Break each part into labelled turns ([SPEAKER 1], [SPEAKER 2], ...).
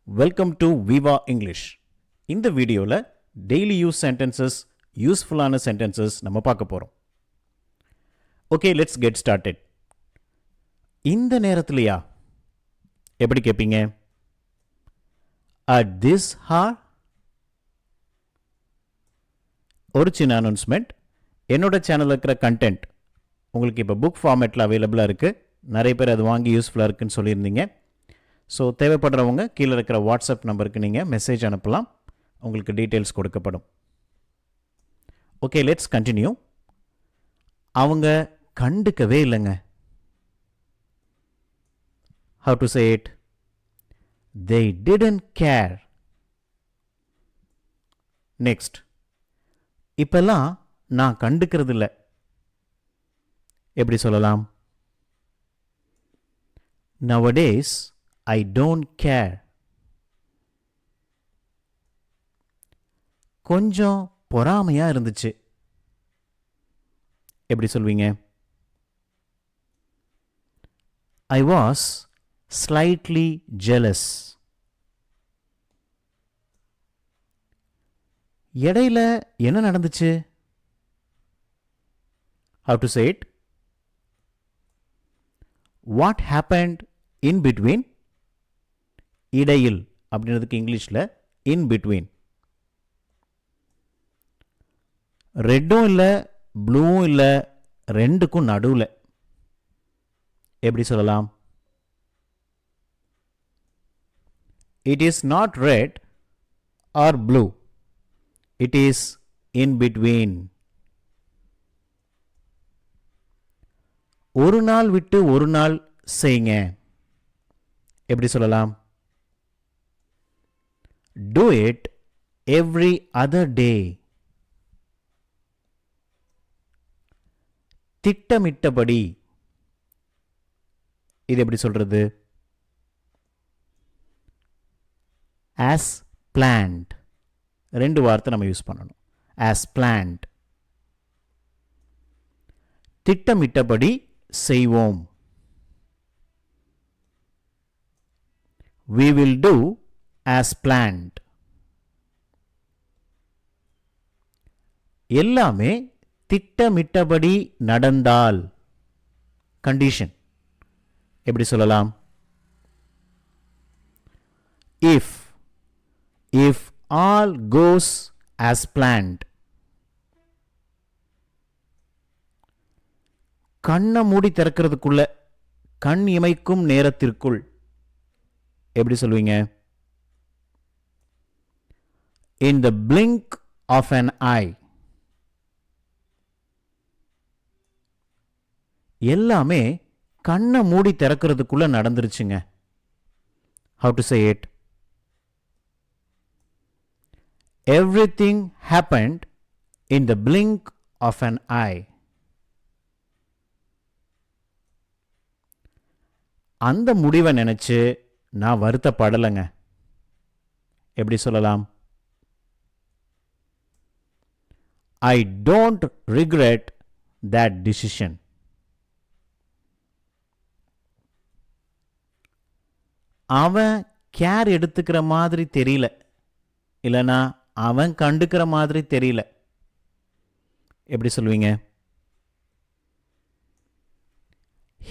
[SPEAKER 1] Welcome to Vivah English. இந்த வீடியோவில் daily use sentences, யூஸ்ஃபுல்லான சென்டென்சஸ் நம்ம பார்க்க போகிறோம். Okay, let's get started. இந்த நேரத்துலையா எப்படி கேட்பீங்க? At this hour. ஒரு சின்ன அனௌன்ஸ்மெண்ட். என்னோட சேனலில் இருக்கிற கண்டென்ட் உங்களுக்கு இப்போ புக் ஃபார்மேட்டில் அவைலபிளாக இருக்குது. நிறைய பேர் அது வாங்கி யூஸ்ஃபுல்லாக இருக்குன்னு சொல்லியிருந்தீங்க. ஸோ தேவைப்படுறவங்க கீழே இருக்கிற வாட்ஸ்அப் நம்பருக்கு நீங்கள் மெசேஜ் அனுப்பலாம். உங்களுக்கு டீட்டெயில்ஸ் கொடுக்கப்படும். Okay, let's continue. அவங்க கண்டுக்கவே இல்லைங்க. How to say it? They didn't care. Next. இப்பெல்லாம் நான் கண்டுக்கிறது இல்லை. எப்படி சொல்லலாம்? Nowadays, I don't care. கொஞ்சம் பொறாமையா இருந்துச்சு. எப்படி சொல்வீங்க? I was slightly jealous. இடையில என்ன நடந்துச்சு? How to say it? What happened in between? இடையில் அப்படின்றதுக்கு இங்கிலீஷில் இன் பிட்வீன். ரெட்டும் இல்லை, ப்ளூவும் இல்லை, ரெண்டுக்கும் நடுவில். எப்படி சொல்லலாம்? It is not red or blue. It is in between. ஒரு நாள் விட்டு ஒரு நாள் செய்யுங்க. எப்படி சொல்லலாம்? Do it every other day. திட்டமிட்டபடி. இது எப்படி சொல்றது? As planned. ரெண்டு வார்த்தை நம்ம யூஸ் பண்ணணும். As planned. திட்டமிட்டபடி செய்வோம். We will do as planned. எல்லாமே திட்டமிட்டபடி நடந்தால். கண்டிஷன். எப்படி சொல்லலாம்? If all goes as planned. கண்ணை மூடி திறக்கிறதுக்குள்ள, கண் இமைக்கும் நேரத்திற்குள். எப்படி சொல்வீங்க? In the blink of an eye. எல்லாமே கண்ணை மூடி திறக்கிறதுக்குள்ள நடந்துருச்சுங்க. How to say it? Everything happened in the blink of an eye. அந்த முடிவை நினைச்சு நான் வருத்தப்படலைங்க. எப்படி சொல்லலாம்? I don't regret that decision. அவன் கேர் எடுத்துக்கிற மாதிரி தெரியல, இல்லைனா அவன் கண்டுக்கிற மாதிரி தெரியல. எப்படி சொல்வீங்க?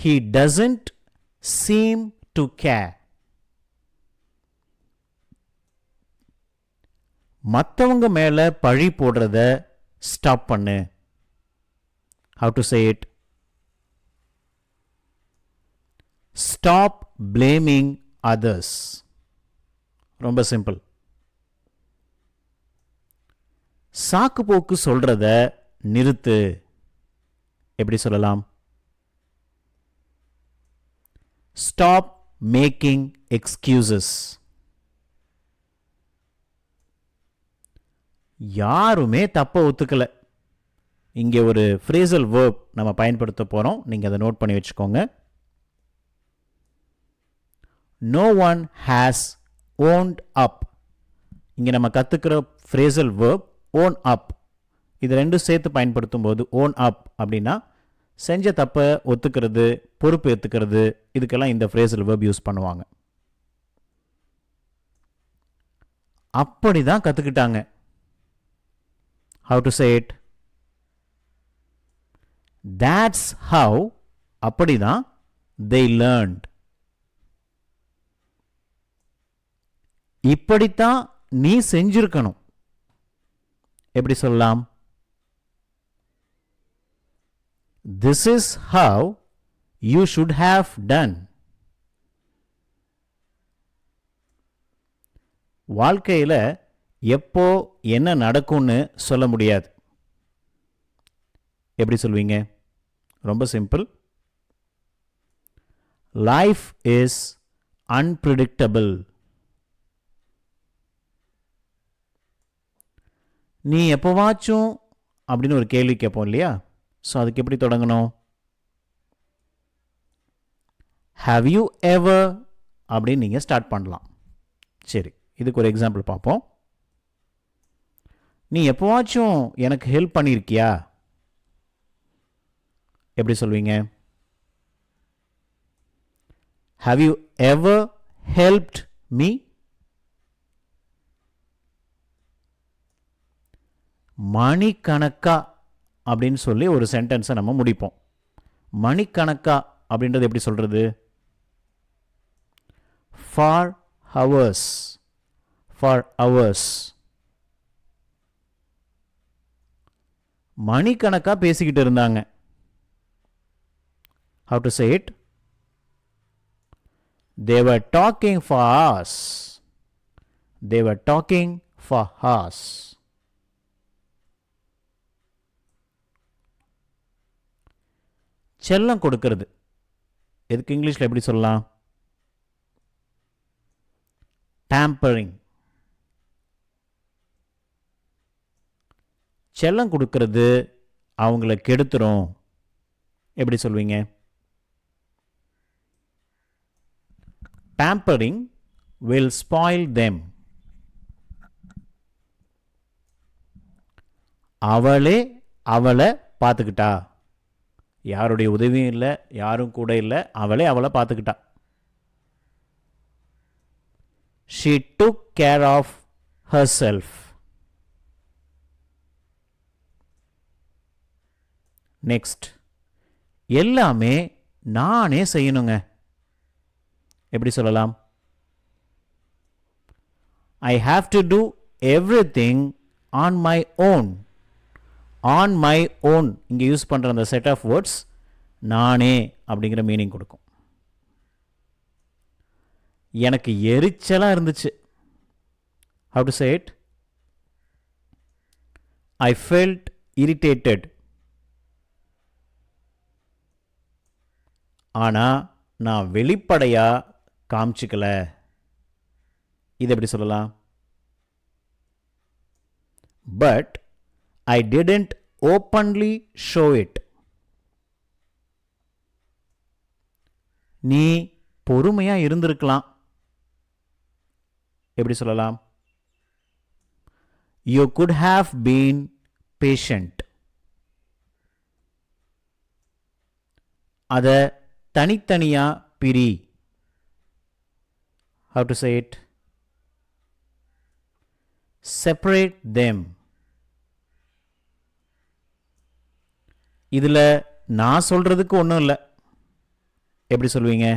[SPEAKER 1] He doesn't seem to care. மற்றவங்க மேல பழி போடுறத ஸ்டாப் பண்ணு. How to say it? Stop blaming others. ரொம்ப சிம்பிள். சாக்கு போக்கு சொல்றத நிறுத்து. எப்படி சொல்லலாம்? Stop making excuses. யாருமே தப்ப ஒத்துக்கல. இங்கே ஒரு phrasal verb நம்ம பயன்படுத்த போறோம். நீங்க அதை நோட் பண்ணி வச்சுக்கோங்க. No one has owned up. இங்க நம்ம கத்துக்கிற phrasal verb own up. இது ரெண்டும் சேர்த்து பயன்படுத்தும் போது own up அப்படின்னா செஞ்ச தப்ப ஒத்துக்கிறது, பொறுப்பு ஏத்துக்கிறது, இதுக்கெல்லாம் இந்த phrasal verb யூஸ் பண்ணுவாங்க. அப்படி தான் கற்றுக்கிட்டாங்க. How to say it? That's how, அப்படி தான் they learned. இப்படித்தான் நீ செஞ்சிருக்கணும். எப்படி சொல்லலாம்? This is how you should have done. வாழ்க்கையில் எப்போ என்ன நடக்கும்னு சொல்ல முடியாது. எப்படி சொல்வீங்க? ரொம்ப சிம்பிள். Life is unpredictable. நீ எப்போவாச்சும் அப்படின்னு ஒரு கேள்வி கேட்போம் இல்லையா? ஸோ அதுக்கு எப்படி தொடங்கணும்? Have you ever அப்படின்னு நீங்கள் ஸ்டார்ட் பண்ணலாம். சரி, இதுக்கு ஒரு எக்ஸாம்பிள் பார்ப்போம். நீ எப்போவாச்சும் எனக்கு ஹெல்ப் பண்ணியிருக்கியா? எப்படி சொல்வீங்க? Have you ever helped me? மணிக்கணக்கா அப்படின்னு சொல்லி ஒரு சென்டென்ஸை நம்ம முடிப்போம். மணிக்கணக்கா அப்படின்றது எப்படி சொல்கிறது? For hours. For hours. மணிக்கணக்கா பேசிக்கிட்டு இருந்தாங்க. How to say it? They were talking for hours. They were talking for hours. செல்லம் கொடுக்கிறது. எதுக்கு இங்கிலீஷில் எப்படி சொல்லலாம்? டேம்பரிங். செல்லம் கொடுக்கிறது அவங்கள கெடுத்துரும். எப்படி சொல்வீங்க? Pampering will spoil them. அவளை பார்த்துக்கிட்டா. யாருடைய உதவியும் இல்லை, யாரும் கூட இல்லை, அவளை பார்த்துக்கிட்டா. She took care of herself. Next, எல்லாமே நானே செய்யணுங்க. எப்படி சொல்லலாம்? I have to do everything on my own. On my own இங்கே யூஸ் பண்ணுற அந்த செட் ஆஃப் வேர்ட்ஸ் நானே அப்படிங்கிற மீனிங் கொடுக்கும். எனக்கு எரிச்சலாக இருந்துச்சு. How to say it? I felt irritated. ஆனால் நான் வெளிப்படையாக காமிச்சிக்கல. இது எப்படி சொல்லலாம்? But I didn't openly show it. நீ பொறுமையாக இருந்திருக்கலாம். எப்படி சொல்லலாம்? You could have been patient. அதை தனித்தனியாக பிரி. How to say it? Separate them. இதில் நான் சொல்கிறதுக்கு ஒன்றும் இல்லை. எப்படி சொல்வீங்க?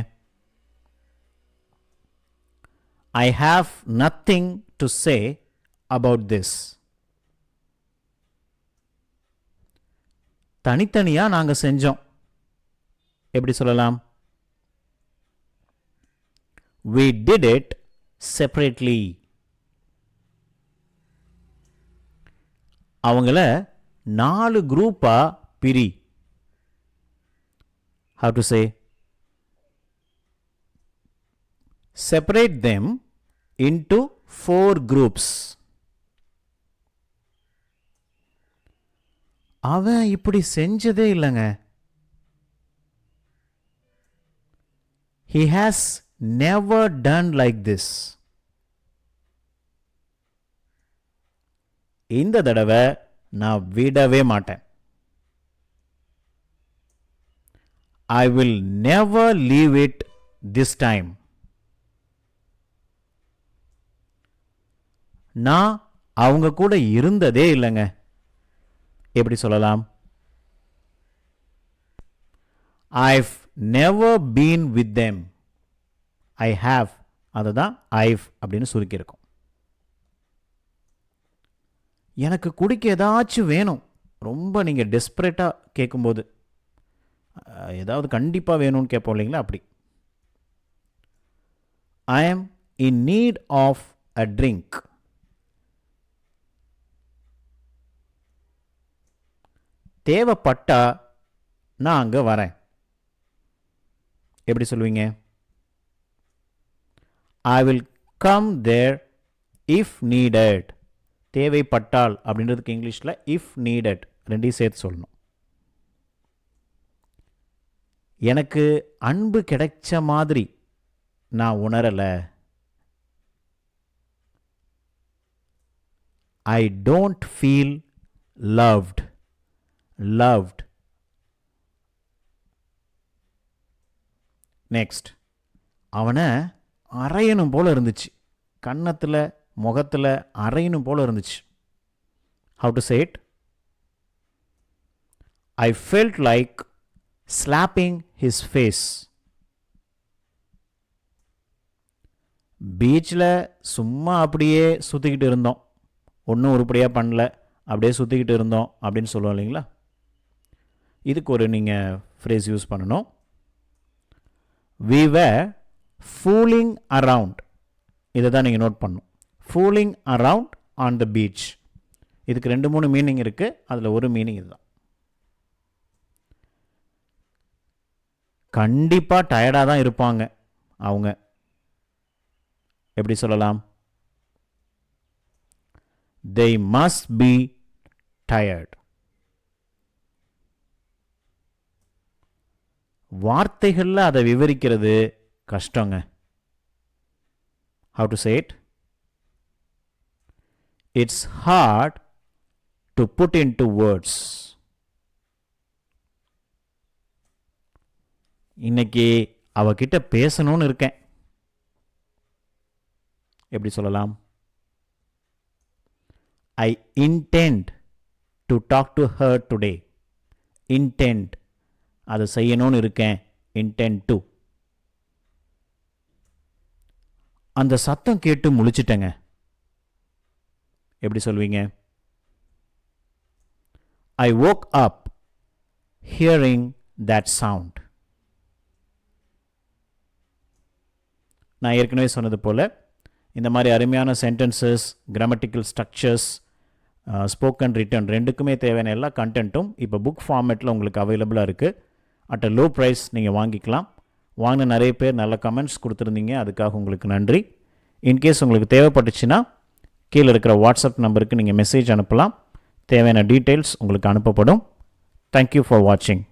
[SPEAKER 1] I have nothing to say about this. தனித்தனியாக நாங்கள் செஞ்சோம். எப்படி சொல்லலாம்? We did it separately. அவங்கள 4 குரூப்பாக பிரி. How to say? Separate them into 4 groups. அவன் இப்படி செஞ்சதே இல்லைங்க. He has never done like this. இந்த தடவை நான் விடவே மாட்டேன். I will never leave it this time. நான் அவங்க கூட இருந்ததே இல்லைங்க. எப்படி சொல்லலாம்? I've never been with them. I have, அதுதான் I've அப்படின்னு சுருக்கியிருக்கும். எனக்கு குடிக்க ஏதாச்சும் வேணும், ரொம்ப நீங்கள் டெஸ்பரேட்டாக கேட்கும்போது, ஏதாவது கண்டிப்பாக வேணும்னு கேட்போம் இல்லைங்களா, அப்படி. I am in need of a drink. தேவைப்பட்டா நான் அங்கே வரேன். எப்படி சொல்லுவீங்க? I will come there if needed. தேவைப்பட்டால் அப்படின்றதுக்கு இங்கிலீஷில் if needed ரெண்டையும் சேர்த்து சொல்லணும். எனக்கு அன்பு கிடைச்ச மாதிரி நான் உணரலை. I don't feel loved. Loved. Next, அவனை அரையணும் போல் இருந்துச்சு. கன்னத்தில் முகத்தில் அரையணும் போல் இருந்துச்சு. How to say it? I felt like slapping his face. பீச்சில் சும்மா அப்படியே சுற்றிக்கிட்டு இருந்தோம், ஒன்றும் உருப்படியாக பண்ணல, அப்படியே சுற்றிக்கிட்டு இருந்தோம் அப்படின்னு சொல்லுவோம் இல்லைங்களா. இதுக்கு ஒரு நீங்கள் ஃப்ரேஸ் யூஸ் பண்ணணும். We were fooling around. இதை தான் நீங்கள் நோட் பண்ணணும். Fooling around on the beach. இதுக்கு 2-3 மீனிங் இருக்குது, அதில் ஒரு மீனிங் இதுதான். கண்டிப்பாக டயர்டாக தான் இருப்பாங்க அவங்க. எப்படி சொல்லலாம்? They must be tired. வார்த்தைகளில் அதை விவரிக்கிறது கஷ்டங்க. How to say it? It's hard to put into words. இன்னைக்கு அவகிட்ட பேசணும்னு இருக்கேன். எப்படி சொல்லலாம்? I intend to talk to her today. Intend, அதை செய்யணும்னு இருக்கேன். Intend to. அந்த சத்தம் கேட்டு முழிச்சிட்டேங்க. எப்படி சொல்வீங்க? I woke up hearing that sound. நான் ஏற்கனவே சொன்னது போல் இந்த மாதிரி அருமையான sentences, grammatical structures, spoken written ரெண்டுக்குமே தேவையான எல்லா கண்டென்ட்டும் இப்போ புக் ஃபார்மேட்டில் உங்களுக்கு அவைலபிளாக இருக்குது. அட் அ லோ ப்ரைஸ் நீங்கள் வாங்கிக்கலாம். வாங்கின நிறைய பேர் நல்ல கமெண்ட்ஸ் கொடுத்துருந்தீங்க, அதுக்காக உங்களுக்கு நன்றி. இன்கேஸ் உங்களுக்கு தேவைப்பட்டுச்சுன்னா கீழே இருக்கிற வாட்ஸ்அப் நம்பருக்கு நீங்கள் மெசேஜ் அனுப்பலாம். தேவையான டீட்டெயில்ஸ் உங்களுக்கு அனுப்பப்படும். தேங்க்யூ ஃபார் வாட்சிங்.